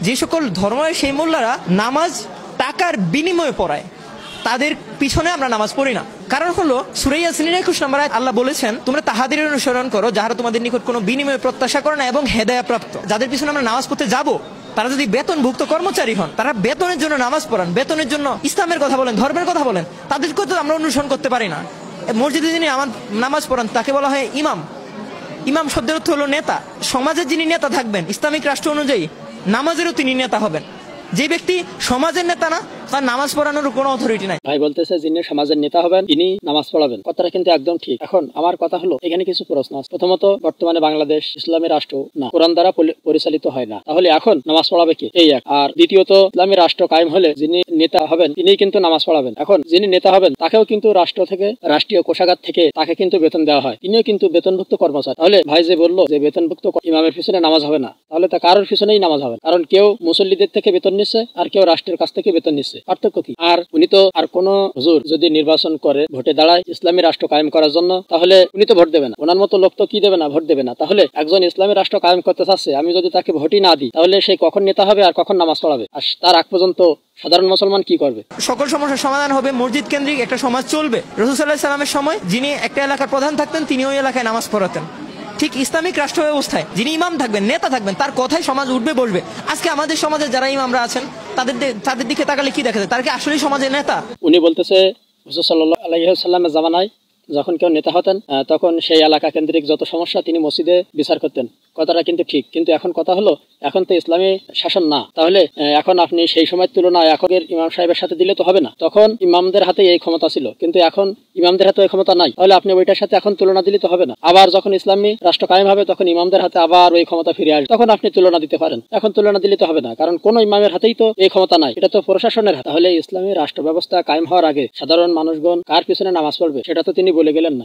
যে সকল ধর্মের সেই মোল্লারা নামাজ টাকার বিনিময়ে পড়ায়, তাদের পিছনে আমরা নামাজ পড়ি না। কারণ হলো সূরা ইয়াসিনের 21 নম্বর আয়াত আল্লাহ বলেছেন, তোমরা তাহাদের অনুসরণ করো যাহারা তোমাদের নিকট কোনো বিনিময় প্রত্যাশা করে না এবং হেদায়া প্রাপ্ত। যাদের পিছনে আমরা নামাজ পড়তে যাব, তারা যদি বেতনভুক্ত কর্মচারী হন, তারা বেতনের জন্য নামাজ পড়ান, বেতনের জন্য ইসলামের কথা বলেন, ধর্মের কথা বলেন, তাদেরকে তো আমরা অনুসরণ করতে পারি না। মসজিদে যিনি নামাজ পড়ান তাকে বলা হয় ইমাম। ইমাম শব্দের অর্থ হলো নেতা। সমাজের যিনি নেতা থাকবেন ইসলামিক রাষ্ট্র অনুযায়ী, নামাজেরও তিনি নেতা হবেন। যে ব্যক্তি সমাজের নেতা না, তার নামাজ পড়ানোর কোনো অথরিটি নাই। ভাই বলতেছে যিনি সমাজের নেতা হবেন তিনি নামাজ পড়াবেন, কথাটা কিন্তু একদম ঠিক। এখন আমার কথা হলো এখানে কিছু প্রশ্ন আছে। প্রথমত, বর্তমানে বাংলাদেশ ইসলামী রাষ্ট্র না, কোরআন দ্বারা পরিচালিত হয় না, তাহলে এখন নামাজ পড়াবে কে? এই এক। আর দ্বিতীয়ত, ইসলামী রাষ্ট্র কায়েম হলে যিনি নেতা হবেন তিনি কিন্তু নামাজ পড়াবেন। এখন যিনি নেতা হবেন তাকেও কিন্তু রাষ্ট্র থেকে, রাষ্ট্রীয় কোষাগার থেকে তাকে কিন্তু বেতন দেওয়া হয়, তিনিও কিন্তু বেতনভুক্ত কর্মচারী। তাহলে ভাই যে বললো যে বেতনভুক্ত ইমামের পিছনে নামাজ হবে না, তাহলে তা কারোর পিছনেই নামাজ হবে, কারণ কেউ মুসল্লিদের থেকে বেতন নিচ্ছে আর কেউ রাষ্ট্রের কাছ থেকে বেতন নিচ্ছে। পার্থক্য কি? আর উনি তো, আর কোন হুজুর যদি নির্বাচন করে ভোটে দাঁড়ায় ইসলামী রাষ্ট্র কায়েম করার জন্য, তাহলে উনি তো ভোট দেবে না। ওনার মতো লোক তো কি দেবে না, ভোট দেবে না। তাহলে একজন ইসলামী রাষ্ট্র কায়েম করতে চাচ্ছে, আমি যদি তাকে ভোটই না দিই, তাহলে সে কখন নেতা হবে আর কখন নামাজ পড়াবে? আর তার আগ পর্যন্ত সাধারণ মুসলমান কি করবে? সকল সমস্যার সমাধান হবে, মসজিদ কেন্দ্রিক একটা সমাজ চলবে। রাসূল সাল্লাল্লাহু আলাইহি সাল্লামের সময় যিনি একটা এলাকার প্রধান থাকতেন, তিনি ওই এলাকায় নামাজ পড়াতেন। ঠিক ইসলামিক রাষ্ট্র ব্যবস্থায় যিনি ইমাম থাকবেন, নেতা থাকবেন, তার কথাই সমাজ উঠবে বসবে। আজকে আমাদের সমাজে যারা ইমামরা আছেন, তাদের দিকে তাকালে কি দেখা যায়? তারা কি আসলেই সমাজের নেতা? উনি বলতেছে হুজুর সাল্লাল্লাহু আলাইহি ওয়াসাল্লামের জামানায় যখন কেউ নেতা হতেন, তখন সেই এলাকা কেন্দ্রিক যত সমস্যা তিনি মসজিদে বিচার করতেন। কথাটা কিন্তু ঠিক, কিন্তু এখন কথা হলো এখন তো ইসলামী শাসন না, তাহলে এখন আপনি সেই সময়ের তুলনায় এখনের ইমাম সাহেবের সাথে দিলে তো হবে না। তখন ইমামদের হাতে এই ক্ষমতা ছিল, কিন্তু এখন ইমামদের হাতে ওই ক্ষমতা নাই, তাহলে আপনি ওইটার সাথে এখন তুলনা দিলে তো হবে না। আবার যখন ইসলামী রাষ্ট্র কায়েম হবে তখন ইমামদের হাতে আবার ওই ক্ষমতা ফিরে আসবে, তখন আপনি তুলনা দিতে পারেন। এখন তুলনা দিলে তো হবে না, কারণ কোন ইমামের হাতেই তো এই ক্ষমতা নাই, এটা তো প্রশাসনের হাতে। তাহলে ইসলামী রাষ্ট্র ব্যবস্থা কায়েম হওয়ার আগে সাধারণ মানুষগণ কার পিছনে নামাজ পড়বে সেটা তো তিনি বলে গেলেন না।